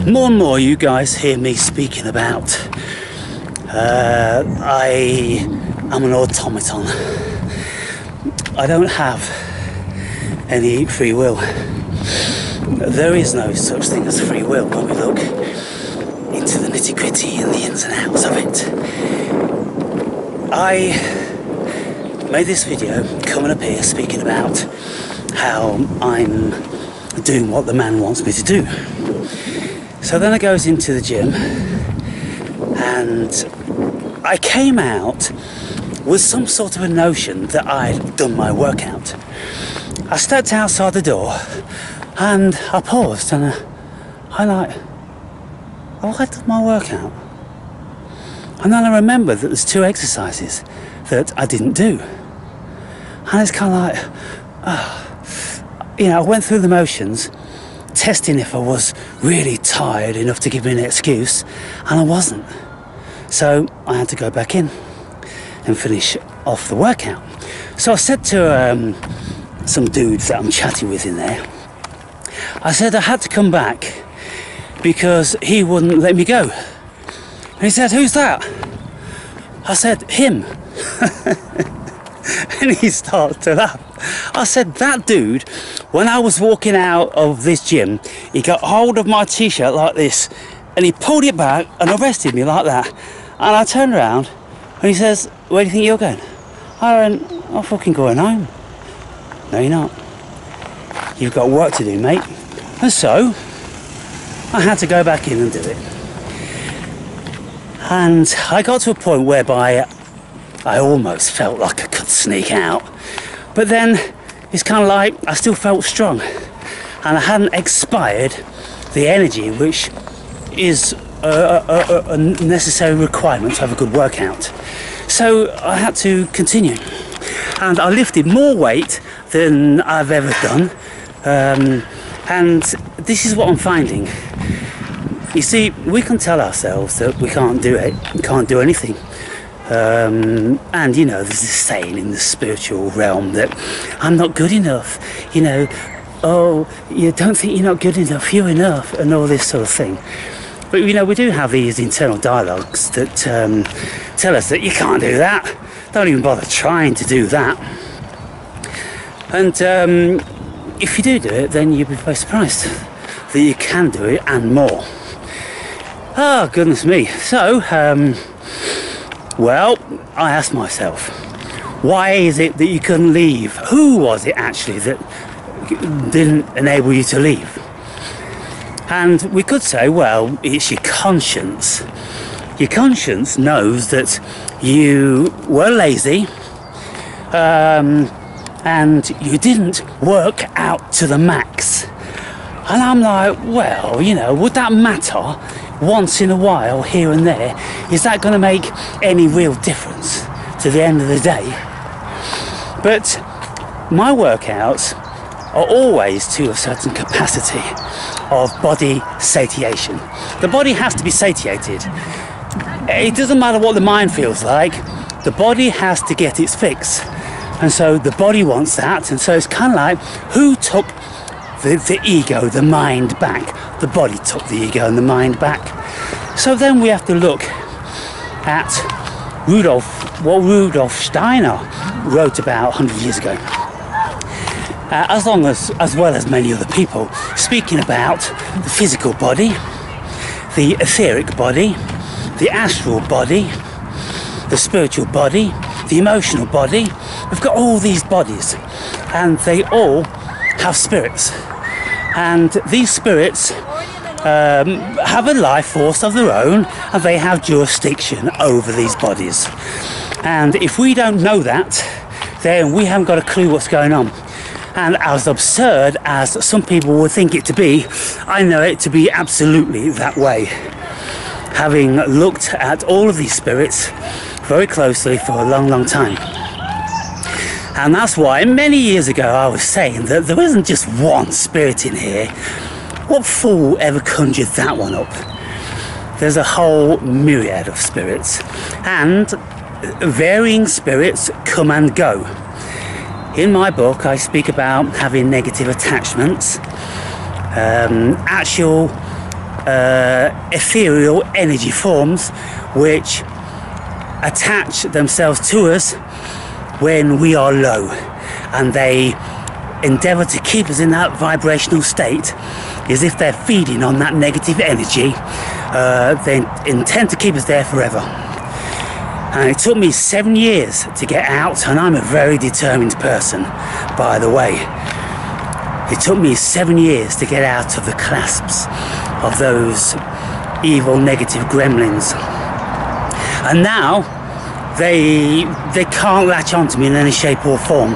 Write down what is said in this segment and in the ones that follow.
More and more you guys hear me speaking about I am an automaton. I don't have any free will. There is no such thing as free will when we look into the nitty-gritty and the ins and outs of it. I made this video coming up here speaking about how I'm doing what the man wants me to do. So then I goes into the gym and I came out with some sort of a notion that I'd done my workout. I stepped outside the door and I paused and I done my workout. And then I remembered that there's 2 exercises that I didn't do. And it's kind of like, I went through the motions, testing if I was really tired enough to give me an excuse, and I wasn't. So I had to go back in and finish off the workout. So I said to some dudes that I'm chatting with in there, I said I had to come back because he wouldn't let me go. And he said, "Who's that?" I said, "Him." And he started to laugh. I said, "That dude, when I was walking out of this gym, he got hold of my t-shirt like this and he pulled it back and arrested me like that." And I turned around and he says, "Where do you think you're going?" I went, "I'm fucking going home." "No, you're not. You've got work to do, mate." And so I had to go back in and do it. And I got to a point whereby I almost felt like I could sneak out. But then it's kind of like I still felt strong. And I hadn't expired the energy, which is a necessary requirement to have a good workout. So I had to continue. And I lifted more weight than I've ever done. And this is what I'm finding. You see, we can tell ourselves that we can't do it, we can't do anything. And there's this saying in the spiritual realm that I'm not good enough, oh, you don't think you're not good enough, you're enough, and all this sort of thing. But we do have these internal dialogues that tell us that you can't do that, don't even bother trying to do that. And if you do it, then you'll be very surprised that you can do it and more. Oh, goodness me. So, well, I asked myself, why is it that you couldn't leave? Who was it actually that didn't enable you to leave? And we could say, well, it's your conscience. Your conscience knows that you were lazy and you didn't work out to the max. And I'm like, well, would that matter once in a while, here and there? Is that going to make any real difference to the end of the day? But my workouts are always to a certain capacity of body satiation. The body has to be satiated. It doesn't matter what the mind feels like, the body has to get its fix. And so the body wants that, and so it's kind of like, who took the ego, the mind back? The body took the ego and the mind back. So then we have to look at what Rudolf Steiner wrote about 100 years ago. As well as many other people, speaking about the physical body, the etheric body, the astral body, the spiritual body, the emotional body. We've got all these bodies, and they all have spirits. And these spirits have a life force of their own, and they have jurisdiction over these bodies. And if we don't know that, then we haven't got a clue what's going on. And as absurd as some people would think it to be, I know it to be absolutely that way. Having looked at all of these spirits very closely for a long, long time. And that's why many years ago I was saying that there isn't just one spirit in here. What fool ever conjured that one up? There's a whole myriad of spirits, and varying spirits come and go. In my book I speak about having negative attachments, actual ethereal energy forms which attach themselves to us when we are low, and they endeavour to keep us in that vibrational state as if they're feeding on that negative energy. They intend to keep us there forever. And it took me 7 years to get out, and I'm a very determined person, by the way. It took me 7 years to get out of the clasps of those evil negative gremlins. And now they can't latch onto me in any shape or form,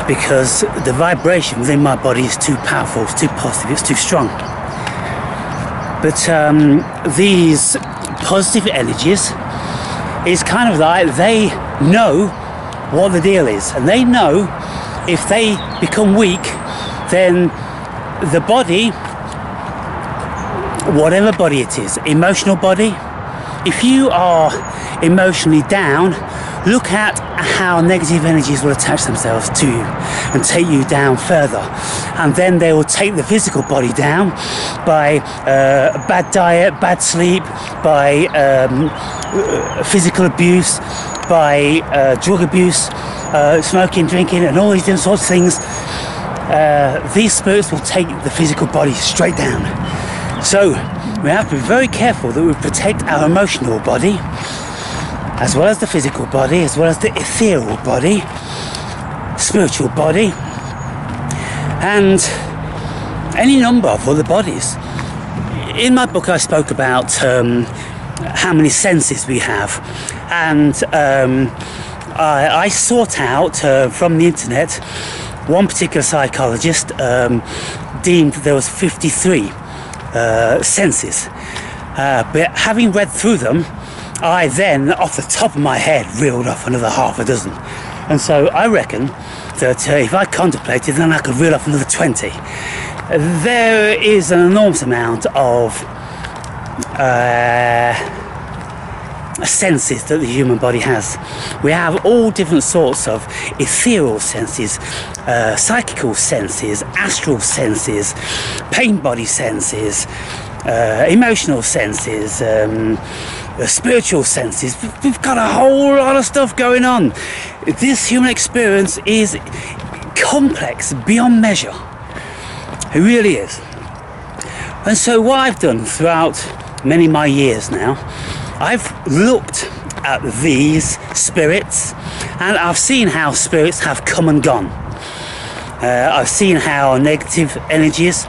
because the vibration within my body is too powerful, it's too positive, it's too strong. But these positive energies is kind of like they know what the deal is, and they know if they become weak, then the body, whatever body it is, emotional body, if you are emotionally down, look at how negative energies will attach themselves to you and take you down further, and then they will take the physical body down by bad diet, bad sleep, by physical abuse, by drug abuse, smoking, drinking, and all these different sorts of things. These spirits will take the physical body straight down. So we have to be very careful that we protect our emotional body, as well as the physical body, as well as the ethereal body, spiritual body, and any number of other bodies. In my book I spoke about how many senses we have, and I sought out from the internet, one particular psychologist deemed there was 53 senses, but having read through them, I then, off the top of my head, reeled off another half a dozen. And so I reckon that if I contemplated, then I could reel off another 20. There is an enormous amount of senses that the human body has. We have all different sorts of ethereal senses, psychical senses, astral senses, pain body senses, emotional senses, spiritual senses. We've got a whole lot of stuff going on. This human experience is complex beyond measure. It really is. And so what I've done throughout many of my years now, I've looked at these spirits, and I've seen how spirits have come and gone. I've seen how negative energies,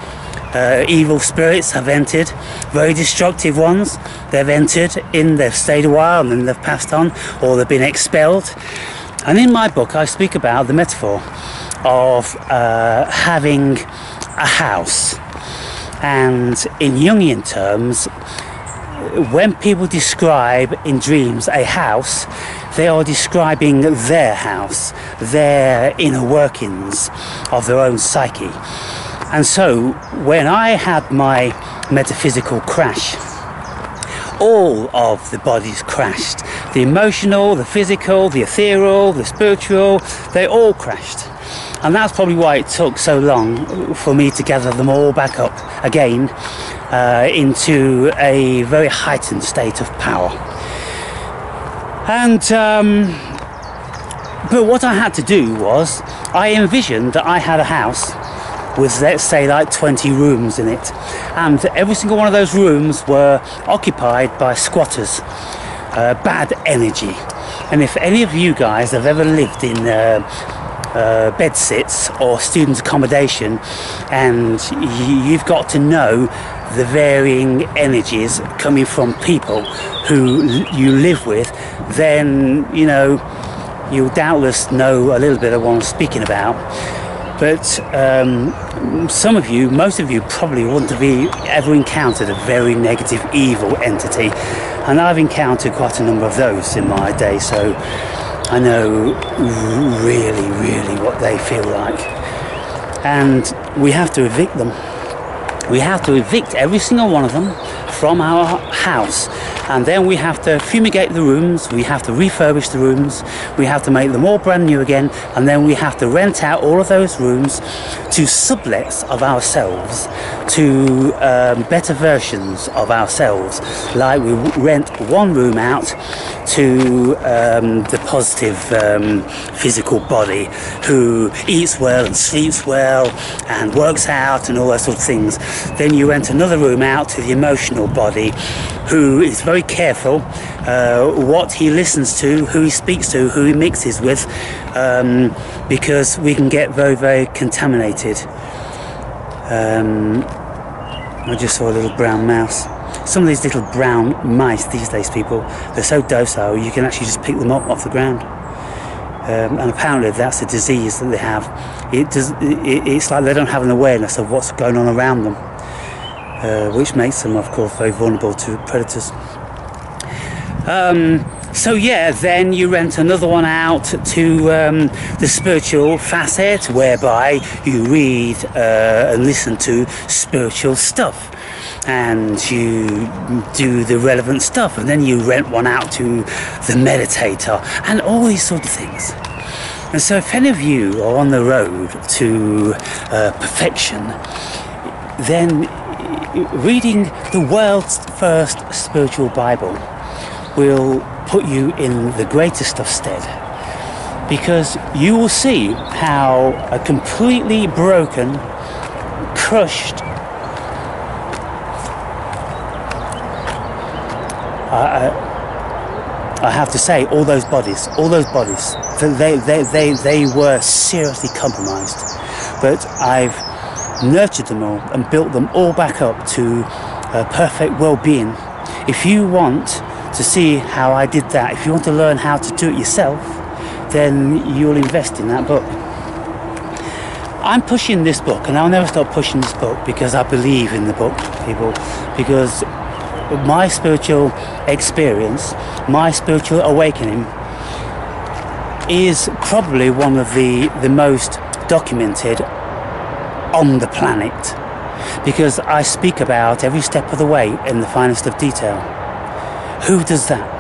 evil spirits have entered, very destructive ones. They've entered in, they've stayed a while, and then they've passed on, or they've been expelled. And in my book I speak about the metaphor of having a house. And in Jungian terms, when people describe in dreams a house, they are describing their house, their inner workings of their own psyche. And so when I had my metaphysical crash, all of the bodies crashed. The emotional, the physical, the ethereal, the spiritual, they all crashed. And that's probably why it took so long for me to gather them all back up again into a very heightened state of power. And but what I had to do was, I envisioned that I had a house with, let's say, like 20 rooms in it, and every single one of those rooms were occupied by squatters, bad energy. And if any of you guys have ever lived in bedsits or student accommodation, and you've got to know the varying energies coming from people who you live with, then you know you'll doubtless know a little bit of what I'm speaking about. But some of you, most of you, probably wouldn't have ever encountered a very negative, evil entity, and I've encountered quite a number of those in my day, so I know really what they feel like. And we have to evict them. we have to evict every single one of them from our house, and then we have to fumigate the rooms, we have to refurbish the rooms, we have to make them all brand new again, and then we have to rent out all of those rooms to sublets of ourselves, to better versions of ourselves. Like we rent one room out to the positive physical body, who eats well and sleeps well and works out and all those sort of things. Then you rent another room out to the emotional body, who is very careful what he listens to, who he speaks to, who he mixes with, because we can get very, very contaminated. I just saw a little brown mouse. Some of these little brown mice these days, people, they're so docile you can actually just pick them up off the ground. And apparently that's a disease that they have. It's like they don't have an awareness of what's going on around them, which makes them, of course, very vulnerable to predators. So yeah, then you rent another one out to the spiritual facet, whereby you read and listen to spiritual stuff, and you do the relevant stuff, and then you rent one out to the meditator, and all these sort of things. And so if any of you are on the road to perfection, then reading the world's first spiritual Bible will put you in the greatest of stead, because you will see how a completely broken, crushed, I have to say, all those bodies, they were seriously compromised, but I've nurtured them all and built them all back up to perfect well-being. If you want to see how I did that, if you want to learn how to do it yourself, then you'll invest in that book. I'm pushing this book, and I'll never stop pushing this book, because I believe in the book, people, because my spiritual experience, my spiritual awakening is probably one of the most documented on the planet, because I speak about every step of the way in the finest of detail. Who does that?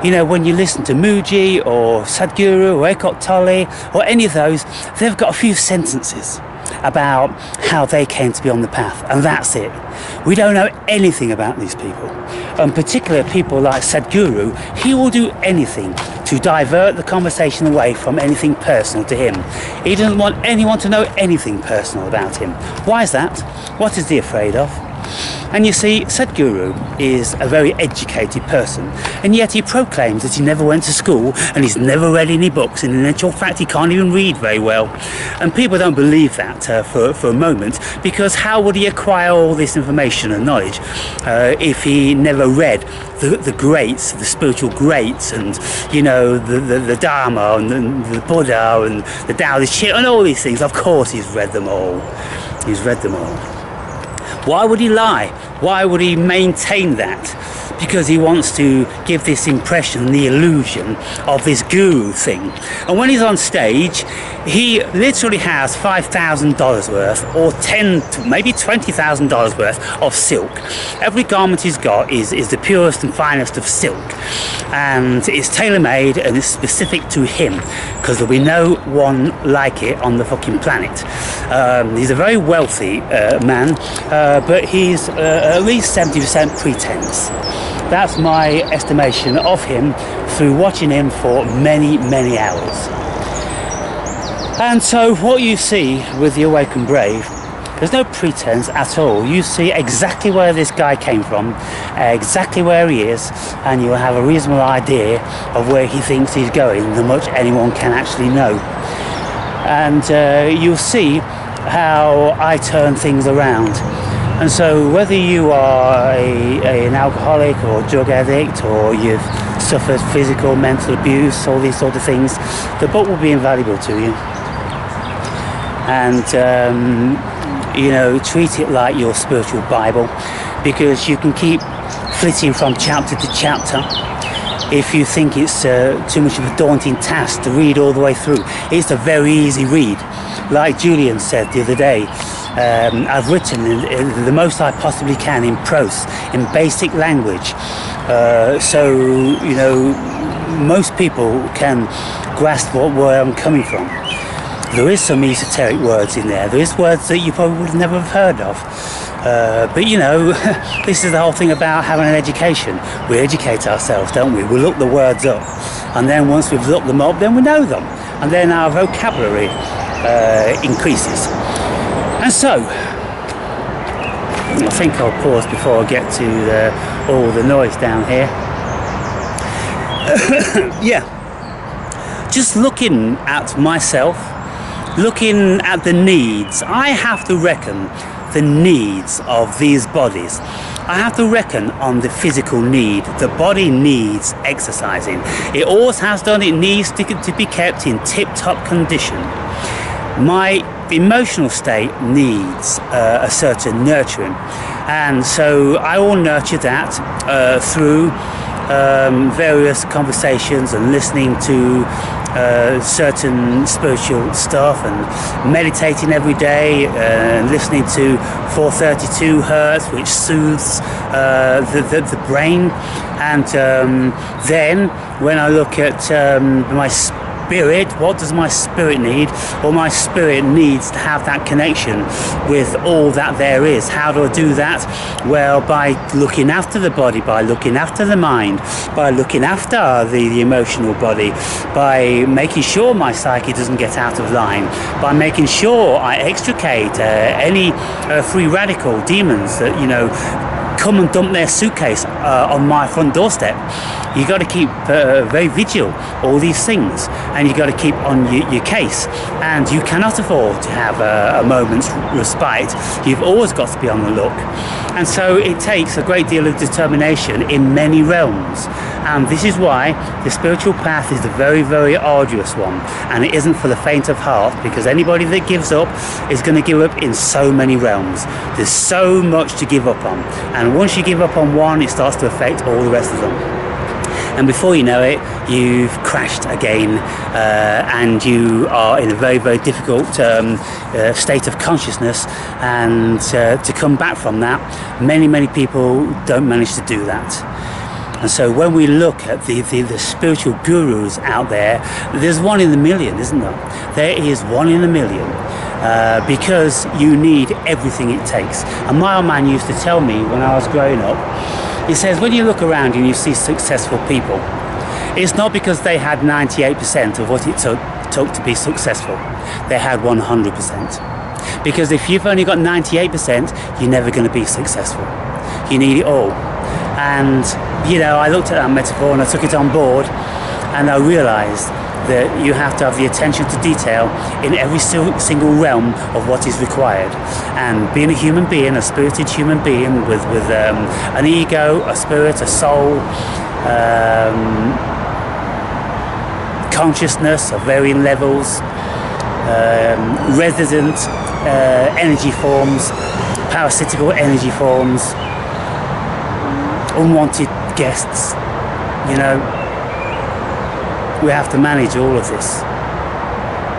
You know, when you listen to Muji or Sadhguru or Eckhart Tolle or any of those, they've got a few sentences about how they came to be on the path, and that's it. We don't know anything about these people, and particularly people like Sadhguru. He will do anything to divert the conversation away from anything personal to him. He doesn't want anyone to know anything personal about him. Why is that? What is he afraid of? And you see, Sadhguru is a very educated person, and yet he proclaims that he never went to school and he's never read any books, and in actual fact he can't even read very well. And people don't believe that for a moment, because how would he acquire all this information and knowledge if he never read the greats, the spiritual greats, and you know, the Dharma and the Buddha and the Taoist and all these things? Of course he's read them all. He's read them all. Why would he lie? Why would he maintain that? Because he wants to give this impression, the illusion of this guru thing. And when he's on stage, he literally has $5,000 worth, or maybe $20,000 worth of silk. Every garment he's got is the purest and finest of silk, and it's tailor-made and it's specific to him, because there'll be no one like it on the fucking planet. He's a very wealthy man, but he's at least 70% pretense. That's my estimation of him through watching him for many, many hours. And so what you see with the Awakened Brave, there's no pretense at all. You see exactly where this guy came from, exactly where he is, and you'll have a reasonable idea of where he thinks he's going, the much anyone can actually know. And you'll see how I turn things around. And so whether you are an alcoholic or a drug addict, or you've suffered physical, mental abuse, all these sort of things, the book will be invaluable to you. And you know, treat it like your spiritual Bible, because you can keep flitting from chapter to chapter. If you think it's too much of a daunting task to read all the way through, it's a very easy read. Like Julian said the other day, I've written the most I possibly can in prose, in basic language, so you know most people can grasp where I'm coming from. There is some esoteric words in there. There is words that you probably would never have heard of. But you know, this is the whole thing about having an education. We educate ourselves, don't we? We look the words up, and then once we've looked them up, then we know them, and then our vocabulary increases. And so, I think I'll pause before I get to all the noise down here. Yeah, just looking at myself, looking at the needs, I have to reckon the needs of these bodies. I have to reckon on the physical need. The body needs exercising. It always has done. It needs to be kept in tip-top condition. My emotional state needs a certain nurturing, and so I will nurture that through various conversations and listening to certain spiritual stuff and meditating every day, listening to 432 hertz, which soothes the brain. And then when I look at my spirit, what does my spirit need? Well, my spirit needs to have that connection with all that there is. How do I do that? Well, by looking after the body, by looking after the mind, by looking after the emotional body, by making sure my psyche doesn't get out of line, by making sure I extricate any free radical demons that, you know, come and dump their suitcase on my front doorstep. You got to keep very vigilant, all these things, and you got to keep on your case, and you cannot afford to have a moment's respite. You've always got to be on the look. And so it takes a great deal of determination in many realms, and this is why the spiritual path is a very, very arduous one, and it isn't for the faint of heart, because anybody that gives up is going to give up in so many realms. There's so much to give up on, and once you give up on one, it starts to affect all the rest of them. And before you know it, you've crashed again, and you are in a very, very difficult state of consciousness, and to come back from that, many people don't manage to do that. And so when we look at the spiritual gurus out there, there's one in a million, isn't there? There is one in a million, because you need everything it takes. And my old man used to tell me when I was growing up, he says, when you look around and you see successful people, it's not because they had 98% of what it took to be successful. They had 100%. Because if you've only got 98%, you're never going to be successful. You need it all. And, you know, I looked at that metaphor and I took it on board, and I realised that you have to have the attention to detail in every single realm of what is required. And being a human being, a spirited human being with an ego, a spirit, a soul, consciousness of varying levels, resident energy forms, parasitical energy forms, unwanted guests, you know, we have to manage all of this,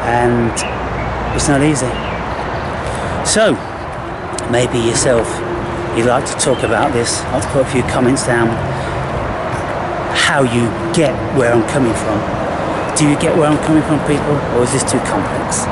and it's not easy. So maybe yourself, you'd like to talk about this. I'll put a few comments down, how you get where I'm coming from. Do you get where I'm coming from, people, or is this too complex?